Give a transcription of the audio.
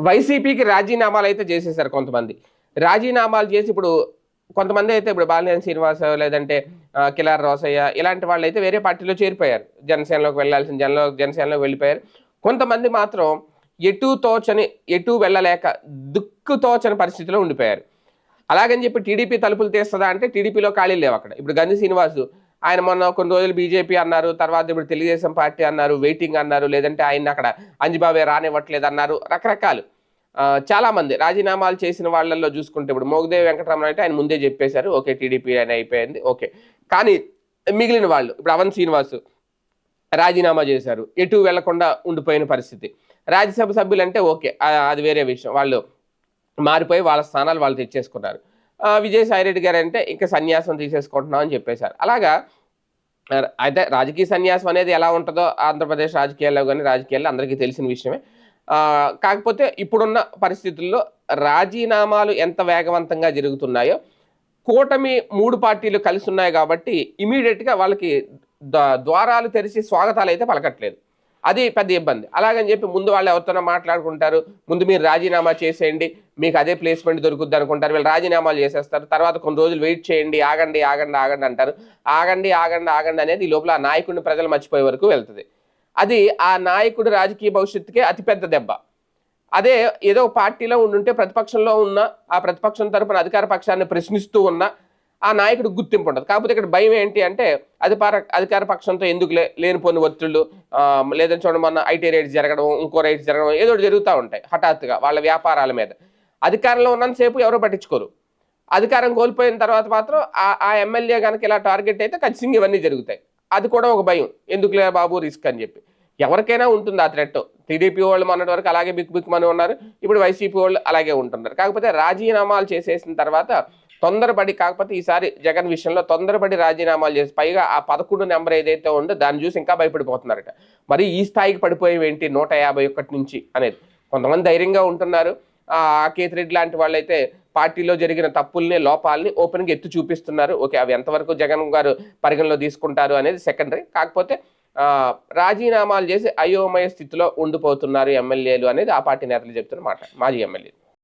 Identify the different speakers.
Speaker 1: వైసీపీకి రాజీనామాలు అయితే చేసేసారు కొంతమంది. రాజీనామాలు చేసి ఇప్పుడు కొంతమంది అయితే ఇప్పుడు బాలినేని శ్రీనివాస్ లేదంటే కిలార్ రోసయ్య ఇలాంటి వాళ్ళైతే వేరే పార్టీలో చేరిపోయారు. జనసేనలోకి వెళ్ళాల్సిన జనసేనలోకి వెళ్ళిపోయారు. కొంతమంది మాత్రం ఎటూ తోచని, ఎటూ వెళ్ళలేక దిక్కు తోచని పరిస్థితిలో ఉండిపోయారు. అలాగని చెప్పి టీడీపీ తలుపులు తీస్తదా అంటే టీడీపీలో ఖాళీలు లేవు అక్కడ. ఇప్పుడు గంధి శ్రీనివాసు ఆయన మొన్న కొన్ని రోజులు బీజేపీ అన్నారు. తర్వాత ఇప్పుడు తెలుగుదేశం పార్టీ అన్నారు. వెయిటింగ్ అన్నారు. లేదంటే ఆయన్ని అక్కడ అంజిబాబే రానివ్వట్లేదు అన్నారు. రకరకాలు చాలామంది రాజీనామాలు చేసిన వాళ్ళల్లో చూసుకుంటే ఇప్పుడు మోగదేవి వెంకటరమణ అయితే ఆయన ముందే చెప్పేశారు. ఓకే టీడీపీ అని అయిపోయింది. ఓకే. కానీ మిగిలిన వాళ్ళు ఇప్పుడు అవన్ శ్రీనివాసు రాజీనామా చేశారు. ఎటు వెళ్లకుండా ఉండిపోయిన పరిస్థితి. రాజ్యసభ సభ్యులు అంటే ఓకే అది వేరే విషయం. వాళ్ళు మారిపోయి వాళ్ళ స్థానాలు వాళ్ళు తెచ్చేసుకున్నారు. విజయసాయిరెడ్డి గారు అంటే ఇంకా సన్యాసం తీసేసుకుంటున్నాం అని చెప్పేశారు. అలాగా అయితే రాజకీయ సన్యాసం అనేది ఎలా ఉంటుందో ఆంధ్రప్రదేశ్ రాజకీయాల్లో కానీ రాజకీయాల్లో అందరికీ తెలిసిన విషయమే. కాకపోతే ఇప్పుడున్న పరిస్థితుల్లో రాజీనామాలు ఎంత వేగవంతంగా జరుగుతున్నాయో కూటమి 3 పార్టీలు కలిసి ఉన్నాయి కాబట్టి ఇమీడియట్‌గా వాళ్ళకి ద్వారాలు తెరిచి స్వాగతాలు అయితే పలకట్లేదు. అది పెద్ద ఇబ్బంది. అలాగని చెప్పి ముందు వాళ్ళు ఎవరితోనో మాట్లాడుకుంటారు. ముందు మీరు రాజీనామా చేసేయండి. మీకు అదే ప్లేస్‌మెంట్ దొరుకుద్ది అనుకుంటారు. వీళ్ళు రాజీనామాలు చేసేస్తారు. తర్వాత కొన్ని రోజులు వెయిట్ చేయండి. ఆగండి, ఆగండి, ఆగండి అంటారు. ఆగండి, ఆగండి, ఆగండి అనేది ఈ లోపల ఆ నాయకుడిని ప్రజలు మర్చిపోయే వరకు వెళ్తది. అది ఆ నాయకుడి రాజకీయ భవిష్యత్తుకే అతిపెద్ద దెబ్బ. అదే ఏదో పార్టీలో ఉండుంటే ప్రతిపక్షంలో ఉన్న ఆ ప్రతిపక్షం తరపున అధికార పక్షాన్ని ప్రశ్నిస్తూ ఉన్న ఆ నాయకుడికి గుర్తింపు ఉండదు. కాకపోతే ఇక్కడ భయం ఏంటి అంటే అధికార పక్షంతో ఎందుకు లేనిపోని ఒత్తిళ్ళు లేదని చూడండి మొన్న ఐటీ రైట్స్ జరగడం, ఇంకో రైట్స్ జరగడం ఏదో జరుగుతూ ఉంటాయి హఠాత్తుగా వాళ్ళ వ్యాపారాల మీద. అధికారంలో ఉన్నంతసేపు ఎవరో పట్టించుకోరు. అధికారం కోల్పోయిన తర్వాత మాత్రం ఆ ఎమ్మెల్యే కనుక ఇలా టార్గెట్ అయితే ఖచ్చితంగా ఇవన్నీ జరుగుతాయి. అది కూడా ఒక భయం. ఎందుకులే బాబు రిస్క్ అని చెప్పి. ఎవరికైనా ఉంటుంది ఆ థ్రెట్. టీడీపీ వాళ్ళు మొన్నటి వరకు అలాగే బిక్కుమని ఉన్నారు. ఇప్పుడు వైసీపీ వాళ్ళు అలాగే ఉంటున్నారు. కాకపోతే రాజీనామాలు చేసేసిన తర్వాత తొందరపడి కాకపోతే ఈసారి జగన్ విషయంలో తొందరపడి రాజీనామాలు చేసి పైగా ఆ 11 నెంబర్ ఏదైతే ఉందో దాన్ని చూసి ఇంకా భయపడిపోతున్నారట. మరి ఈ స్థాయికి పడిపోయేవేంటి 151 నుంచి అనేది. కొంతమంది ధైర్యంగా ఉంటున్నారు. కేతిరెడ్డి లాంటి వాళ్ళైతే పార్టీలో జరిగిన తప్పుల్ని లోపాలని ఓపెన్గా ఎత్తి చూపిస్తున్నారు. ఓకే అవి ఎంతవరకు జగన్ గారు పరిగణలో తీసుకుంటారు అనేది సెకండరీ. కాకపోతే రాజీనామాలు చేసి అయోమయ స్థితిలో ఉండిపోతున్నారు ఎమ్మెల్యేలు అనేది ఆ పార్టీ నేతలు చెప్తున్న మాట. మాజీ ఎమ్మెల్యే